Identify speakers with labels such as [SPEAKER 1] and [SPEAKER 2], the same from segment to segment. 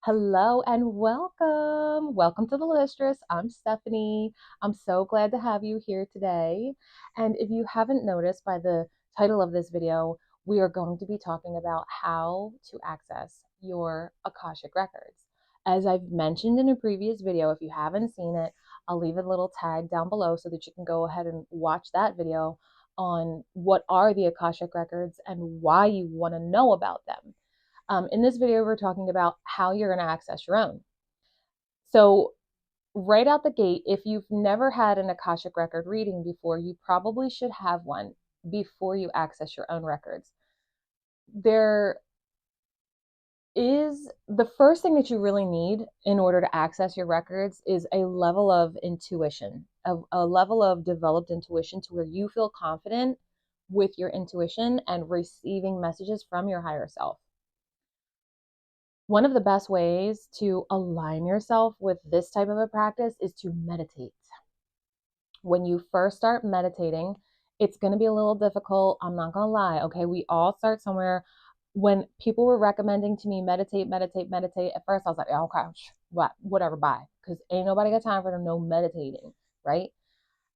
[SPEAKER 1] Hello and welcome. Welcome to the Listress. I'm Stephanie. I'm so glad to have you here today. And if you haven't noticed by the title of this video, we are going to be talking about how to access your Akashic Records. As I've mentioned in a previous video, if you haven't seen it, I'll leave a little tag down below so that you can go ahead and watch that video on what are the Akashic Records and why you want to know about them. In this video, we're talking about how you're going to access your own. So right out the gate, if you've never had an Akashic record reading before, you probably should have one before you access your own records. There is the first thing that you really need in order to access your records is a level of intuition, a level of developed intuition to where you feel confident with your intuition and receiving messages from your higher self. One of the best ways to align yourself with this type of a practice is to meditate. When you first start meditating, it's going to be a little difficult. I'm not going to lie. Okay. We all start somewhere. When people were recommending to me meditate, meditate, meditate, at first I was like, oh, okay, whatever, bye. Because ain't nobody got time for no meditating. Right.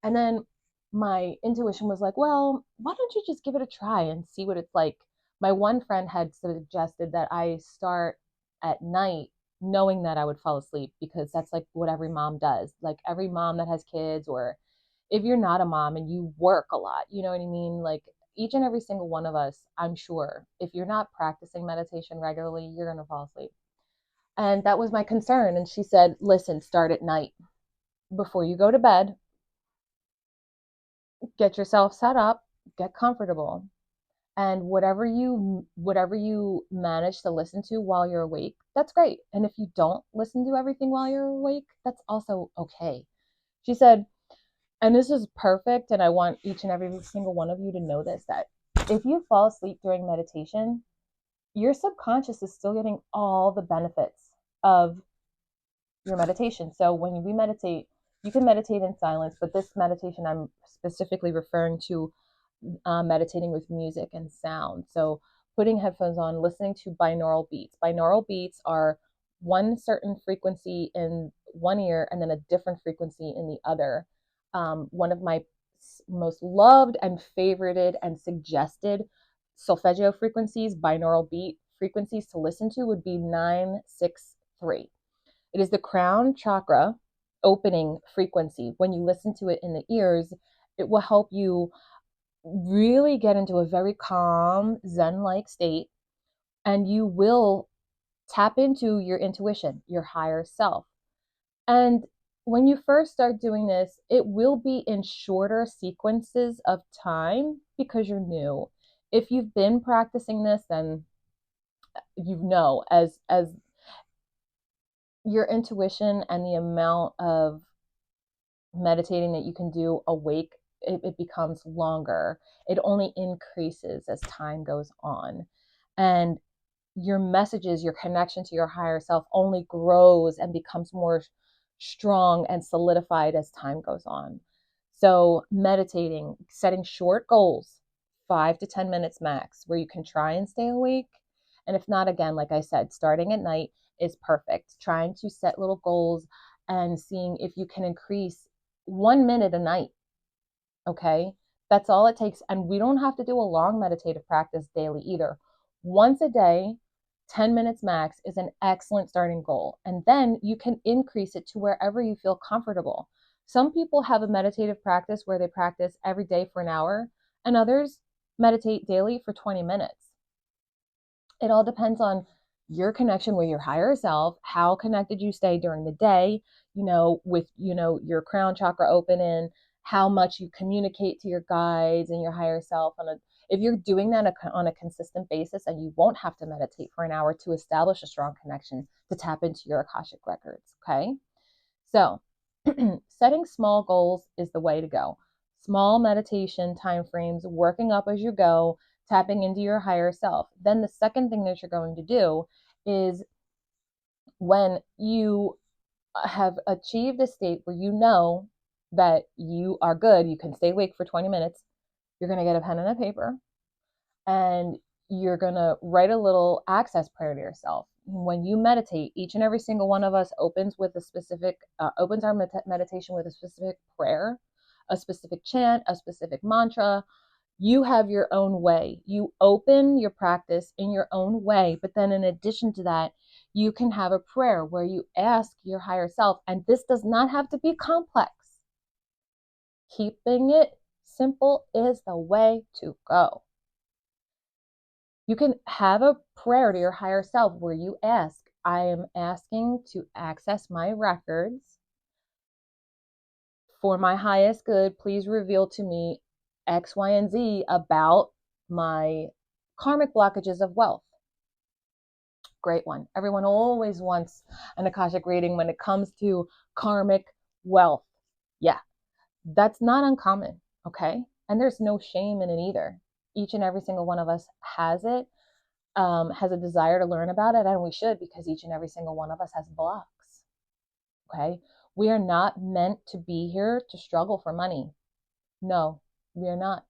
[SPEAKER 1] And then my intuition was like, well, why don't you just give it a try and see what it's like? My one friend had suggested that I start at night knowing that I would fall asleep because that's like what every mom does. Like every mom that has kids, or if you're not a mom and you work a lot, you know what I mean? Like each and every single one of us, I'm sure, if you're not practicing meditation regularly, you're going to fall asleep. And that was my concern. And she said, listen, start at night. Before you go to bed, get yourself set up, get comfortable, and whatever you manage to listen to while you're awake, that's great. And if you don't listen to everything while you're awake, that's also okay. She said, and this is perfect, and I want each and every single one of you to know this, that if you fall asleep during meditation, your subconscious is still getting all the benefits of your meditation. So when we meditate, you can meditate in silence, but this meditation I'm specifically referring to meditating with music and sound. So putting headphones on, listening to binaural beats. Binaural beats are one certain frequency in one ear and then a different frequency in the other. One of my most loved and favorited and suggested solfeggio frequencies, binaural beat frequencies to listen to would be 963. It is the crown chakra opening frequency. When you listen to it in the ears, it will help you really get into a very calm, Zen like state, and you will tap into your intuition, your higher self. And when you first start doing this, it will be in shorter sequences of time because you're new. If you've been practicing this, then you know as your intuition and the amount of meditating that you can do awake, it becomes longer. It only increases as time goes on. And your messages, your connection to your higher self only grows and becomes more strong and solidified as time goes on. So, meditating, setting short goals, 5 to 10 minutes max, where you can try and stay awake. And if not, again, like I said, starting at night is perfect. Trying to set little goals and seeing if you can increase 1 minute a night. Okay. That's all it takes. And we don't have to do a long meditative practice daily either. Once a day, 10 minutes max is an excellent starting goal. And then you can increase it to wherever you feel comfortable. Some people have a meditative practice where they practice every day for an hour, and others meditate daily for 20 minutes. It all depends on your connection with your higher self, how connected you stay during the day, with, your crown chakra open, and how much you communicate to your guides and your higher self. If you're doing that on a consistent basis, and you won't have to meditate for an hour to establish a strong connection to tap into your Akashic records. Okay. So setting small goals is the way to go. Small meditation time frames, working up as you go, tapping into your higher self. Then the second thing that you're going to do is, when you have achieved a state where you know that you are good, you can stay awake for 20 minutes, you're going to get a pen and a paper, and you're going to write a little access prayer to yourself. when you meditate, each and every single one of us opens with a specific, opens our meditation with a specific prayer, a specific chant, a specific mantra. You have your own way. You open your practice in your own way. But then, in addition to that, you can have a prayer where you ask your higher self, and this does not have to be complex. Keeping it simple is the way to go. You can have a prayer to your higher self where you ask, I am asking to access my records for my highest good. Please reveal to me X, Y, and Z about my karmic blockages of wealth. Great one. Everyone always wants an Akashic reading when it comes to karmic wealth. Yeah, that's not uncommon, okay? And there's no shame in it either. Each and every single one of us has it, has a desire to learn about it, and we should, because each and every single one of us has blocks, okay? We are not meant to be here to struggle for money. No, we are not.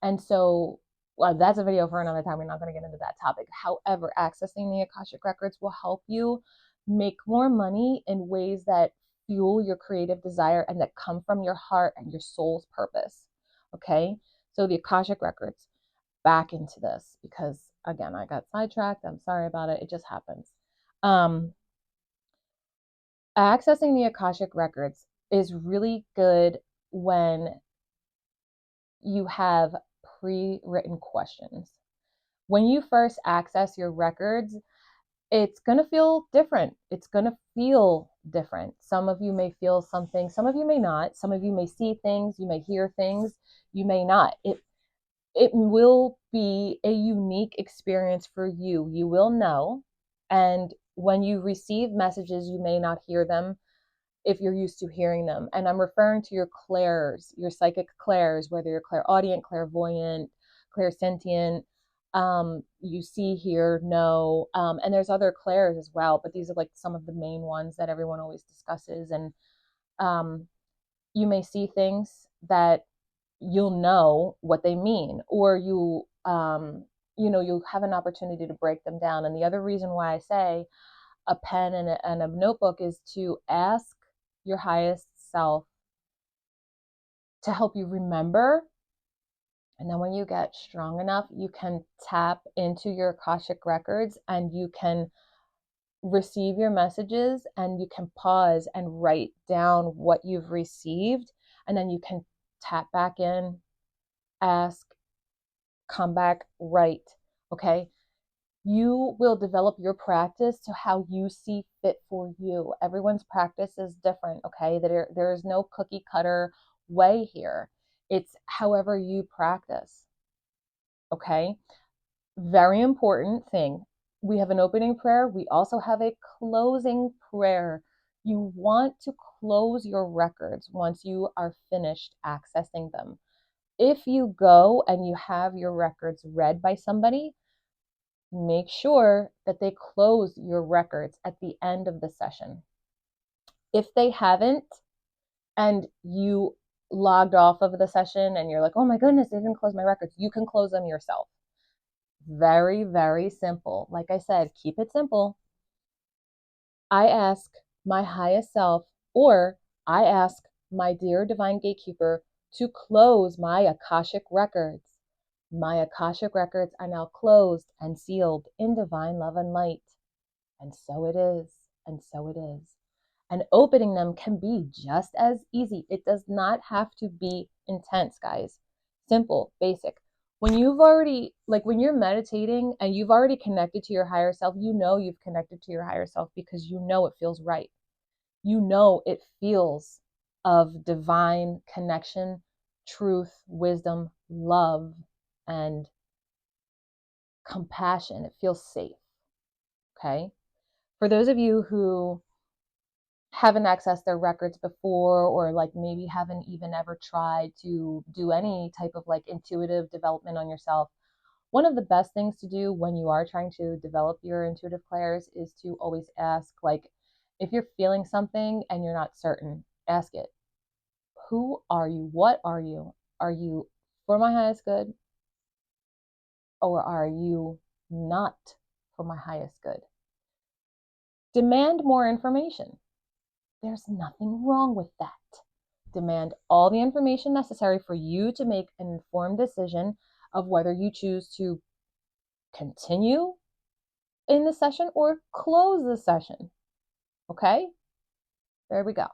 [SPEAKER 1] And so, well, that's a video for another time. We're not going to get into that topic. However, accessing the Akashic Records will help you make more money in ways that fuel your creative desire and that come from your heart and your soul's purpose. Okay? So the Akashic Records, back into this because, again, I got sidetracked. I'm sorry about it. It just happens. Accessing the Akashic Records is really good when you have pre-written questions. When you first access your records, it's going to feel different. It's going to feel different. Some of you may feel something, some of you may not. Some of you may see things, you may hear things, you may not. It will be a unique experience for you. You will know. And when you receive messages, you may not hear them if you're used to hearing them. And I'm referring to your clairs, your psychic clairs, whether you're clairaudient, clairvoyant, clairsentient, you see, hear, know, and there's other clairs as well, but these are like some of the main ones that everyone always discusses. And you may see things that you'll know what they mean, or you'll have an opportunity to break them down. And the other reason why I say a pen and a notebook is to ask your highest self to help you remember. And then when you get strong enough, you can tap into your Akashic records and you can receive your messages and you can pause and write down what you've received. And then you can tap back in, ask, come back, write. Okay. You will develop your practice to how you see fit for you. Everyone's practice is different, okay? There is no cookie cutter way here. It's however you practice, okay? Very important thing. We have an opening prayer. We also have a closing prayer. You want to close your records once you are finished accessing them. If you go and you have your records read by somebody, make sure that they close your records at the end of the session. If they haven't, and you logged off of the session and you're like, oh my goodness, they didn't close my records, you can close them yourself. Very, very simple. Like I said, keep it simple. I ask my highest self, or I ask my dear divine gatekeeper to close my Akashic records. My Akashic records are now closed and sealed in divine love and light. And so it is. And so it is. And opening them can be just as easy. It does not have to be intense, guys. Simple, basic. When when you're meditating and you've already connected to your higher self, you know you've connected to your higher self because you know it feels right. You know it feels of divine connection, truth, wisdom, love, and compassion. It feels safe. Okay. For those of you who haven't accessed their records before, or like maybe haven't even ever tried to do any type of like intuitive development on yourself, one of the best things to do when you are trying to develop your intuitive clairs is to always ask, like, if you're feeling something and you're not certain, ask it. Who are you? What are you? Are you for my highest good? Or are you not for my highest good? Demand more information. There's nothing wrong with that. Demand all the information necessary for you to make an informed decision of whether you choose to continue in the session or close the session. Okay? There we go.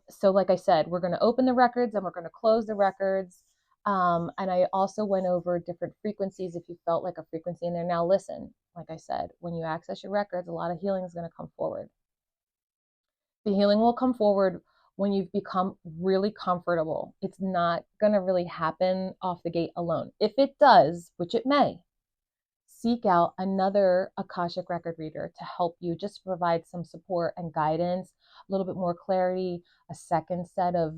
[SPEAKER 1] So like I said, we're going to open the records and we're going to close the records. And I also went over different frequencies if you felt like a frequency in there. Now listen, like I said, when you access your records, a lot of healing is going to come forward. The healing will come forward when you've become really comfortable. It's not going to really happen off the gate alone. If it does, which it may, seek out another Akashic record reader to help you, just provide some support and guidance, a little bit more clarity, a second set of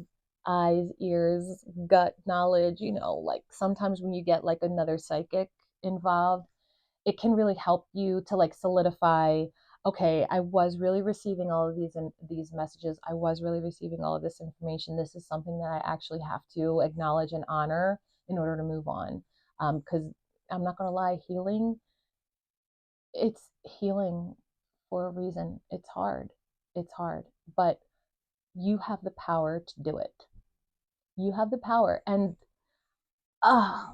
[SPEAKER 1] eyes, ears, gut knowledge. Like sometimes when you get like another psychic involved, it can really help you to like solidify, okay, I was really receiving all of these messages. I was really receiving all of this information. This is something that I actually have to acknowledge and honor in order to move on. Because I'm not going to lie, it's healing for a reason. It's hard. It's hard, but you have the power to do it. You have the power. And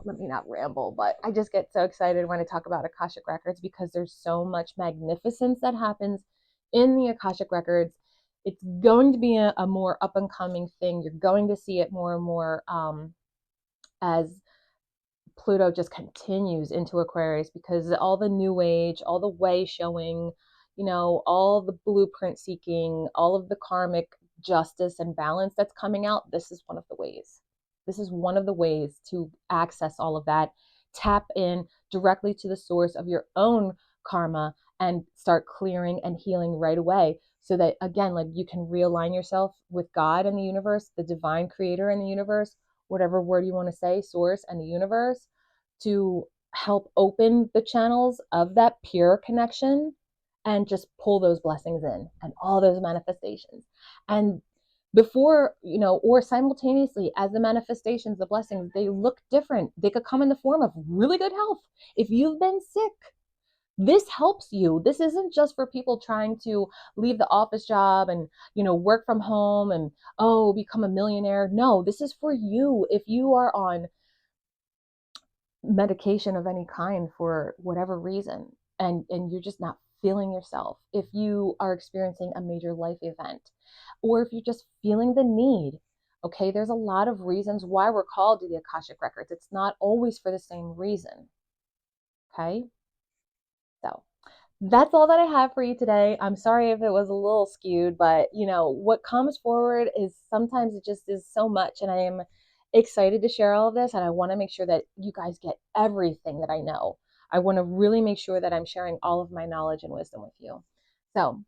[SPEAKER 1] let me not ramble, but I just get so excited when I talk about Akashic Records because there's so much magnificence that happens in the Akashic Records. It's going to be a more up and coming thing. You're going to see it more and more as Pluto just continues into Aquarius, because all the new age, all the way showing, all the blueprint seeking, all of the karmic justice and balance that's coming out, this is one of the ways. This is one of the ways to access all of that. Tap in directly to the source of your own karma and start clearing and healing right away. So that, again, like you can realign yourself with God and the universe, the divine creator in the universe, whatever word you want to say, source and the universe, to help open the channels of that pure connection and just pull those blessings in and all those manifestations. And before, or simultaneously as the manifestations, the blessings, they look different. They could come in the form of really good health. If you've been sick, this helps you. This isn't just for people trying to leave the office job and, work from home and, become a millionaire. No, this is for you. If you are on medication of any kind for whatever reason, and you're just not feeling yourself, if you are experiencing a major life event, or if you're just feeling the need, okay, there's a lot of reasons why we're called to the Akashic Records. It's not always for the same reason. Okay, so that's all that I have for you today. I'm sorry if it was a little skewed, but what comes forward is sometimes it just is so much, and I am excited to share all of this, and I want to make sure that you guys get everything that I know. I want to really make sure that I'm sharing all of my knowledge and wisdom with you. So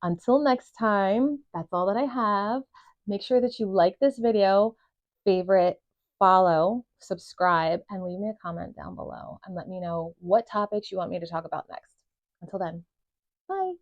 [SPEAKER 1] until next time, that's all that I have. Make sure that you like this video, favorite, follow, subscribe, and leave me a comment down below and let me know what topics you want me to talk about next. Until then, bye.